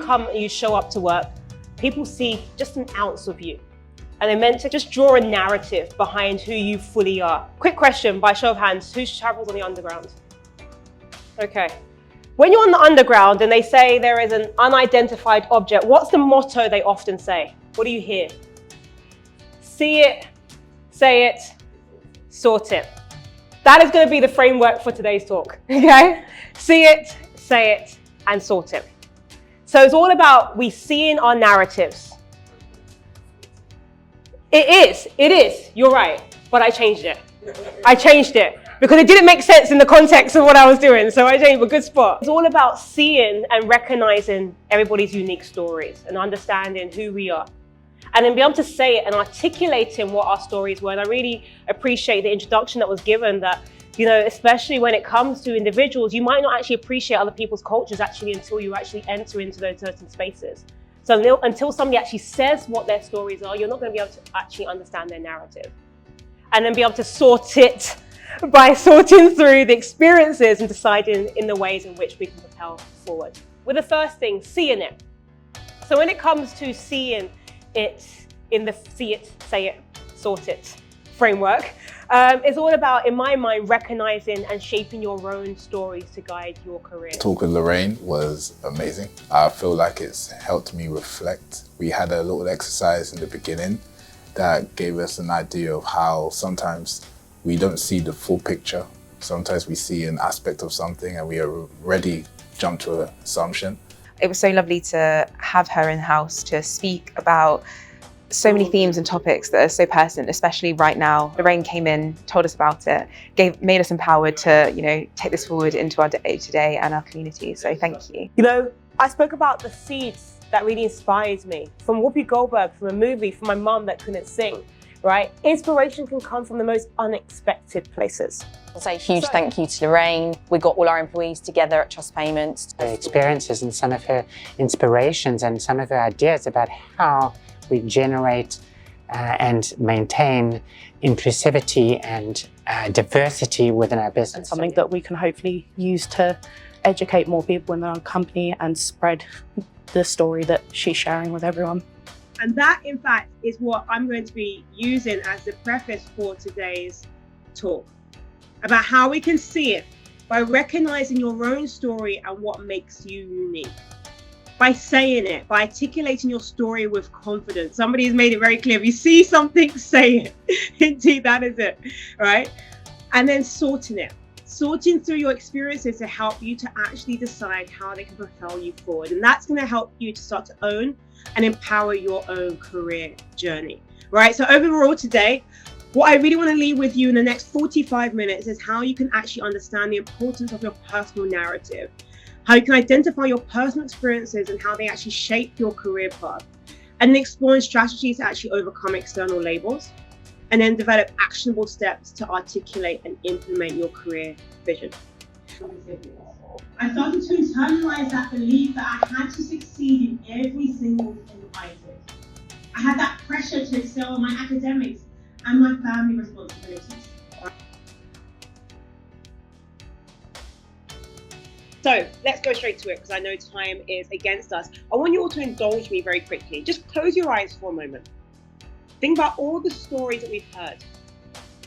come and you show up to work, people see just an ounce of you. And they're meant to just draw a narrative behind who you fully are. Quick question, by show of hands, who travels on the underground? Okay. When you're on the underground and they say there is an unidentified object, what's the motto they often say? What do you hear? See it, say it, sort it. That is going to be the framework for today's talk, okay? See it, say it, and sort it. So it's all about we seeing our narratives. It is, you're right, but I changed it. I changed it because it didn't make sense in the context of what I was doing, so I changed a good spot. It's all about seeing and recognizing everybody's unique stories and understanding who we are. And then be able to say it and articulating what our stories were. And I really appreciate the introduction that was given that, you know, especially when it comes to individuals, you might not actually appreciate other people's cultures actually until you actually enter into those certain spaces. So until somebody actually says what their stories are, you're not going to be able to actually understand their narrative. And then be able to sort it by sorting through the experiences and deciding in the ways in which we can propel forward. With the first thing, seeing it. So when it comes to seeing it in the see it, say it, sort it framework, it's all about, in my mind, recognizing and shaping your own stories to guide your career. Talk with Lorraine was amazing. I feel like it's helped me reflect. We had a little exercise in the beginning that gave us an idea of how sometimes we don't see the full picture. Sometimes we see an aspect of something and we already jump to an assumption. It was so lovely to have her in-house to speak about so many themes and topics that are so pertinent, especially right now. Lorraine came in, told us about it, made us empowered to, you know, take this forward into our day-to-day and our community. So thank you. You know, I spoke about the seeds that really inspires me, from Whoopi Goldberg, from a movie, from my mum that couldn't sing, right? Inspiration can come from the most unexpected places. I'll say a huge thank you to Lorraine. We got all our employees together at Trust Payments. Her experiences and some of her inspirations and some of her ideas about how we generate and maintain inclusivity and diversity within our business. And something that we can hopefully use to educate more people in our company and spread the story that she's sharing with everyone. And that, in fact, is what I'm going to be using as the preface for today's talk, about how we can see it by recognizing your own story and what makes you unique. By saying it, by articulating your story with confidence. Somebody has made it very clear. If you see something, say it. Indeed, that is it, right? And then sorting it. Sorting through your experiences to help you to actually decide how they can propel you forward. And that's going to help you to start to own and empower your own career journey, right? So overall today, what I really want to leave with you in the next 45 minutes is how you can actually understand the importance of your personal narrative, how you can identify your personal experiences and how they actually shape your career path, and then exploring strategies to actually overcome external labels, and then develop actionable steps to articulate and implement your career vision. I started to internalize that belief that I had to succeed in every single thing I did. I had that pressure to excel in my academics and my family responsibilities. So let's go straight to it because I know time is against us. I want you all to indulge me very quickly. Just close your eyes for a moment. Think about all the stories that we've heard.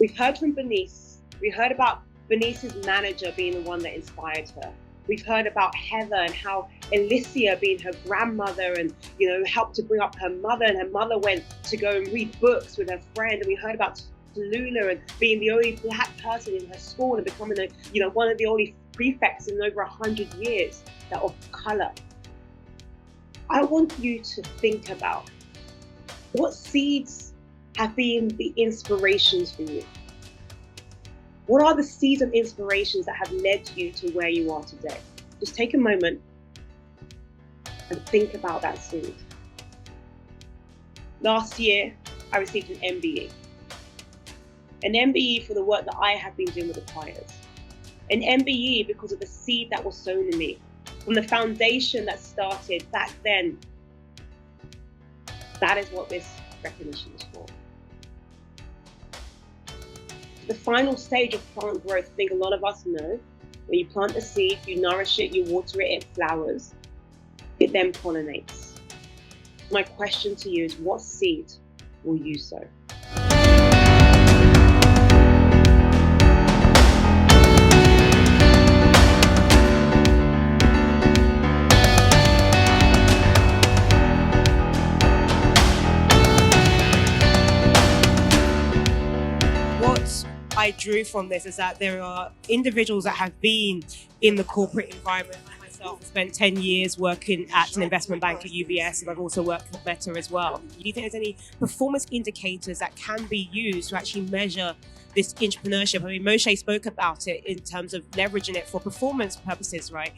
We've heard from Bernice. We heard about Bernice's manager being the one that inspired her. We've heard about Heather and how Alicia being her grandmother and, you know, helped to bring up her mother, and her mother went to go and read books with her friend. And we heard about Tallulah and being the only black person in her school and becoming one of the only prefects in over 100 years that of color. I want you to think about what seeds have been the inspirations for you. What are the seeds of inspirations that have led you to where you are today? Just take a moment and think about that seed. Last year, I received an MBE. An MBE for the work that I have been doing with the clients. An MBE because of the seed that was sown in me. From the foundation that started back then. That is what this recognition is for. The final stage of plant growth, I think a lot of us know, when you plant a seed, you nourish it, you water it, it flowers. it then pollinates. My question to you is, what seed will you sow? What I drew from this is that there are individuals that have been in the corporate environment. Myself, I spent 10 years working at an investment bank at UBS, and I've also worked at Meta as well. Do you think there's any performance indicators that can be used to actually measure this entrepreneurship? I mean, Moshe spoke about it in terms of leveraging it for performance purposes, right?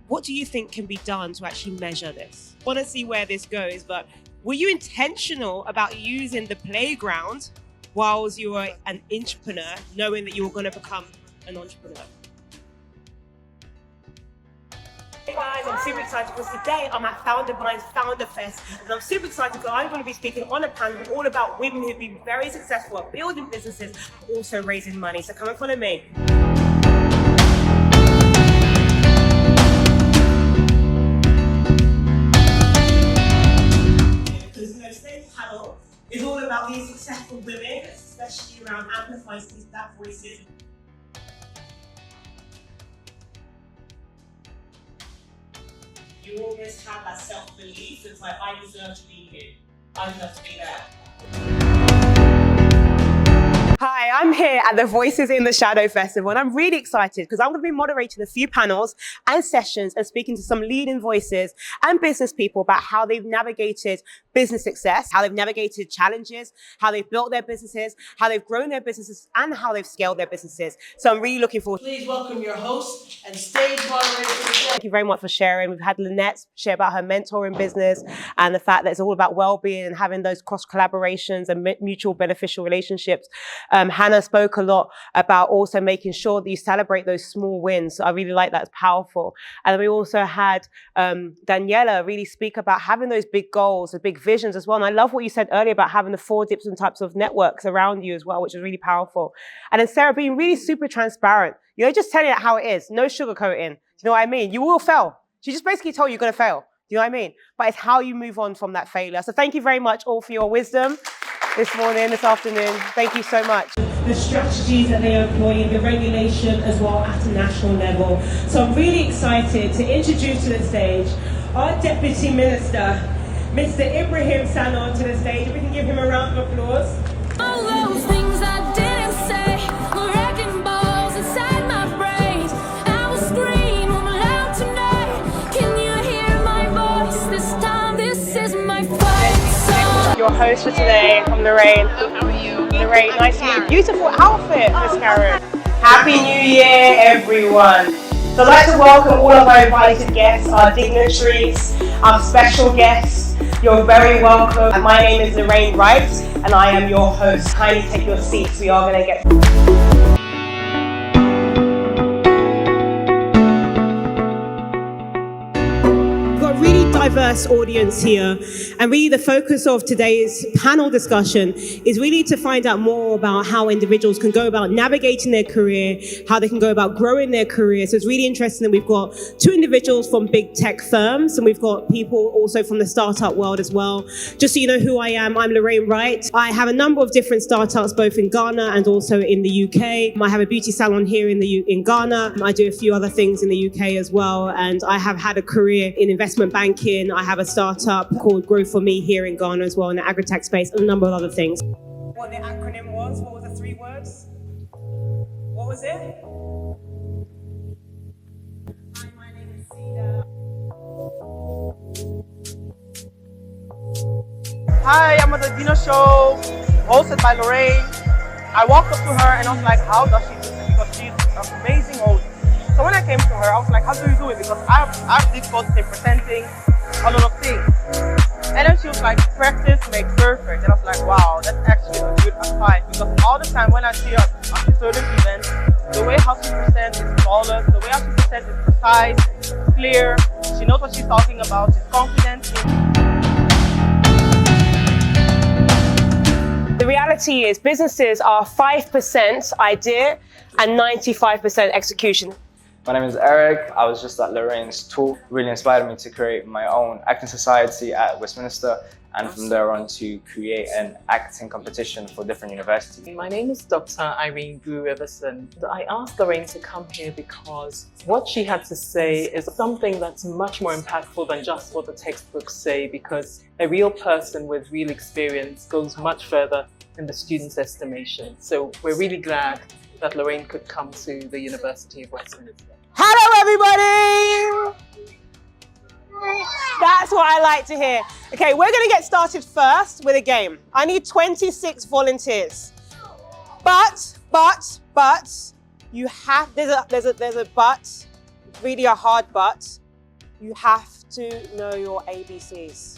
What do you think can be done to actually measure this? I want to see where this goes, but were you intentional about using the playground whilst you were an entrepreneur, knowing that you were going to become an entrepreneur? Hey guys, I'm super excited because today I'm at Founder Minds Founder Fest, and I'm super excited because I'm going to be speaking on a panel all about women who've been very successful at building businesses, but also raising money. So come and follow me. Because today's panel is all about these successful women, especially around amplifying that voices. You always have that self-belief. It's like, I deserve to be here. I deserve to be there. Hi, I'm here at the Voices in the Shadow Festival, and I'm really excited because I'm going to be moderating a few panels and sessions and speaking to some leading voices and business people about how they've navigated business success, how they've navigated challenges, how they've built their businesses, how they've grown their businesses, and how they've scaled their businesses. So I'm really looking forward. Please welcome your host and stage moderator. Thank you very much for sharing. We've had Lynette share about her mentoring business and the fact that it's all about well-being and having those cross collaborations and mutual beneficial relationships. Hannah spoke a lot about also making sure that you celebrate those small wins. I really like that. It's powerful. And we also had Daniela really speak about having those big goals, the big visions as well. And I love what you said earlier about having the 4 different types of networks around you as well, which is really powerful. And then Sarah being really super transparent, just telling it how it is, no sugarcoating. Do you know what I mean? You will fail. She just basically told you you're going to fail. Do you know what I mean? But it's how you move on from that failure. So thank you very much all for your wisdom this morning, this afternoon. Thank you so much. The strategies that they are employing, the regulation as well at a national level. So I'm really excited to introduce to the stage our Deputy Minister, Mr. Ibrahim Sanon, to the stage. If we can give him a round of applause. All those things I didn't say were wrecking balls inside my brain. I will scream loud tonight. Can you hear my voice this time? This is my fight song. Your host for today, I'm Lorraine. Hello, how are you? Lorraine, nice to meet you. Beautiful outfit, Miss Karen. Happy New Year, everyone. So I'd like to welcome all of our invited guests, our dignitaries, our special guests. You're very welcome. And my name is Lorraine Wright, and I am your host. Kindly take your seats. We are going to get... diverse audience here, and really the focus of today's panel discussion is really to find out more about how individuals can go about navigating their career, how they can go about growing their career. So it's really interesting that we've got 2 individuals from big tech firms, and we've got people also from the startup world as well. Just so you know who I am, I'm Lorraine Wright. I have a number of different startups both in Ghana and also in the UK. I have a beauty salon here in Ghana. I do a few other things in the UK as well, and I have had a career in investment banking. I have a startup called Grow For Me here in Ghana as well, in the agri-tech space, and a number of other things. What the acronym was? What were the 3 words? What was it? Hi, my name is Sida. Hi, I'm on the Dino Show, hosted by Lorraine. I walked up to her and I was like, how does she do this? Because she's an amazing host. So when I came to her, I was like, how do you do it? Because I have difficulty in presenting a lot of things. And then she was like, practice makes perfect. And I was like, wow, that's actually a good advice. Because all the time when I see her at certain events, the way how she presents is flawless, the way how she presents is precise, clear, she knows what she's talking about, she's confident. The reality is businesses are 5% idea and 95% execution. My name is Eric. I was just at Lorraine's talk, really inspired me to create my own acting society at Westminster, and from there on to create an acting competition for different universities. My name is Dr. Irene Boo-Riverson. I asked Lorraine to come here because what she had to say is something that's much more impactful than just what the textbooks say, because a real person with real experience goes much further in the student's estimation. So we're really glad that Lorraine could come to the University of Westminster. Hello, everybody! That's what I like to hear. Okay, we're going to get started first with a game. I need 26 volunteers. But, you have, there's a but, really a hard but. You have to know your ABCs.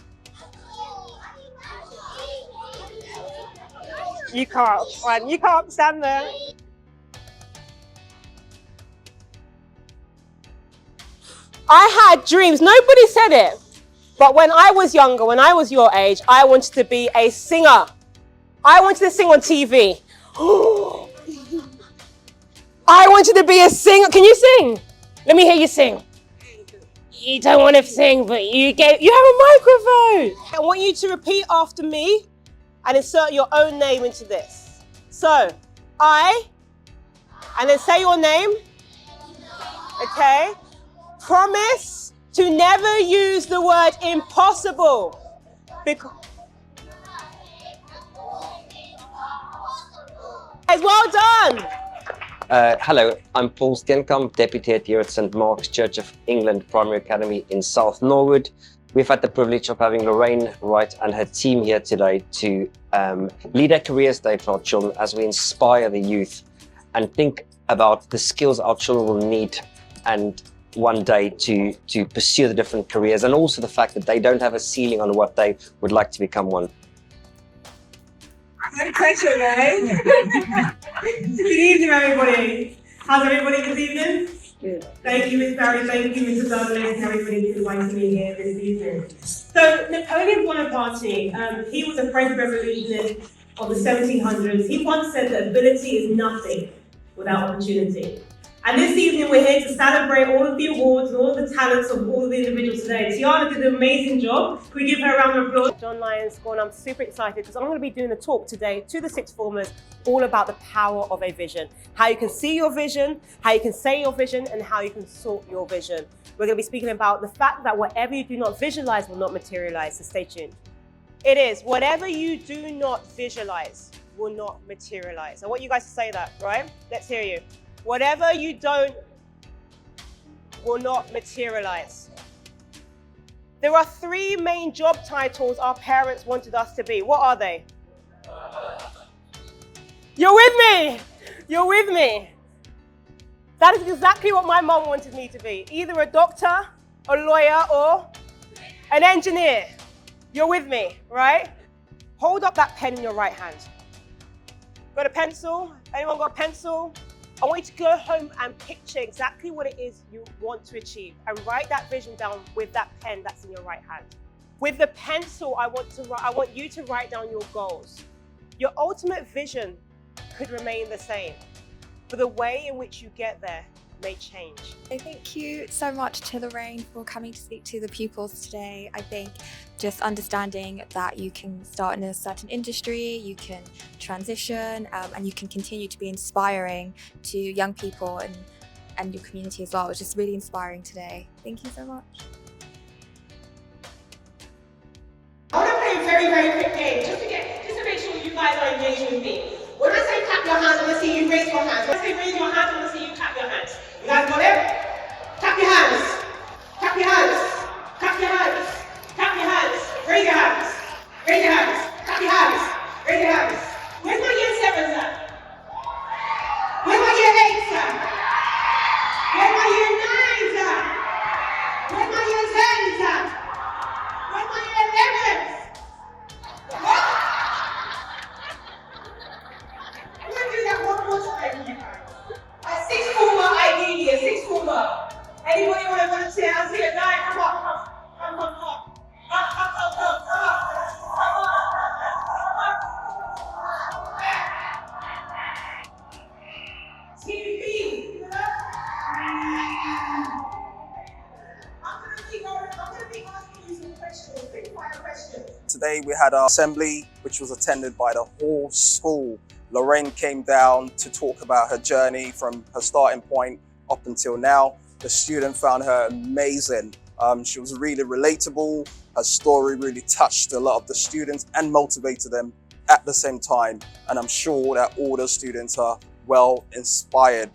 You can't, right? You can't stand there. I had dreams, nobody said it, but when I was younger, when I was your age, I wanted to be a singer. I wanted to sing on TV. I wanted to be a singer. Can you sing? Let me hear you sing. You don't want to sing, but you have a microphone. I want you to repeat after me and insert your own name into this. So, and then say your name, okay? Promise to never use the word impossible. Well done. Hello, I'm Paul Steenkamp, Deputy Head here at St. Mark's Church of England Primary Academy in South Norwood. We've had the privilege of having Lorraine Wright and her team here today to lead a careers day for our children as we inspire the youth and think about the skills our children will need and one day to pursue the different careers, and also the fact that they don't have a ceiling on what they would like to become one. Good question, right? Good evening, everybody. How's everybody this evening? Good. Thank you, Ms. Barry. Thank you, Mr. Dudley, and everybody for inviting me here this evening. So, Napoleon Bonaparte, he was a French revolutionist of the 1700s. He once said that ability is nothing without opportunity. And this evening we're here to celebrate all of the awards and all of the talents of all of the individuals today. Tiana did an amazing job. Can we give her a round of applause? John Lyons School, and I'm super excited because I'm going to be doing a talk today to the sixth formers all about the power of a vision. How you can see your vision, how you can say your vision, and how you can sort your vision. We're going to be speaking about the fact that whatever you do not visualize will not materialize, so stay tuned. It is, whatever you do not visualize will not materialize. I want you guys to say that, right? Let's hear you. Whatever you don't will not materialize. There are three main job titles our parents wanted us to be. What are they? You're with me. You're with me. That is exactly what my mom wanted me to be. Either a doctor, a lawyer, or an engineer. You're with me, right? Hold up that pen in your right hand. Got a pencil? Anyone got a pencil? I want you to go home and picture exactly what it is you want to achieve and write that vision down with that pen that's in your right hand. With the pencil, I want you to write down your goals. Your ultimate vision could remain the same, but the way in which you get there may change. Thank you so much to Lorraine for coming to speak to the pupils today. I think just understanding that you can start in a certain industry, you can transition, and you can continue to be inspiring to young people and your community as well. It was just really inspiring today. Thank you so much. I want to play a very, very quick game just to make sure you guys are engaged with me. When I say clap your hands, I want to see you raise your hands. When I say raise your hands, I want to see you clap your hands. You guys got it? Clap your hands. Clap your hands. Clap your hands. Clap your hands. Raise your hands. Raise your hands. Clap your hands. Raise your hands. Where's my year 7s at? Where's my year 8s at? Where's my year 9s at? Where's my year 10s at? Where's my year 11s? What? I'm going to do that one more time. A sixth former, ideally, a sixth former. Anybody want to volunteer? I'll see a guy. Come on. TV. Today we had our assembly, which was attended by the whole school. Lorraine came down to talk about her journey from her starting point up until now. The student found her amazing. She was really relatable. Her story really touched a lot of the students and motivated them at the same time. And I'm sure that all the students are well inspired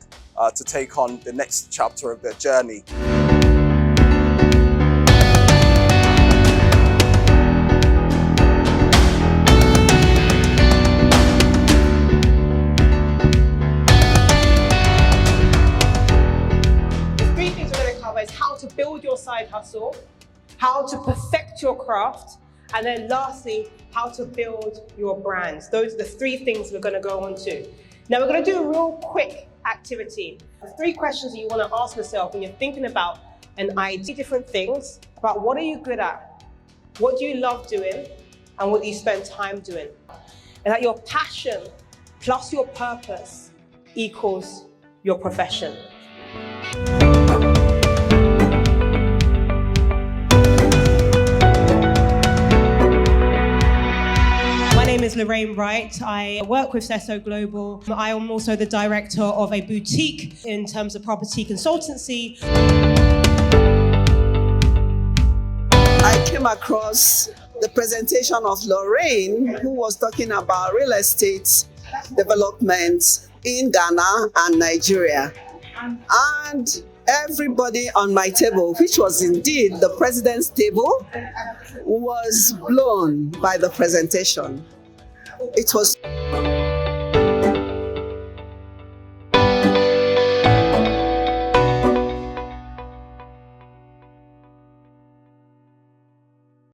to take on the next chapter of their journey. How to build your side hustle, how to perfect your craft, and then lastly, how to build your brands. Those are the 3 things we're going to go on to. Now we're going to do a real quick activity. The 3 questions that you want to ask yourself when you're thinking about an idea, different things about what are you good at, what do you love doing, and what do you spend time doing. And that your passion plus your purpose equals your profession. My name is Lorraine Wright. I work with Sesso Global. I am also the director of a boutique in terms of property consultancy. I came across the presentation of Lorraine, who was talking about real estate development in Ghana and Nigeria. And everybody on my table, which was indeed the president's table, was blown by the presentation. It was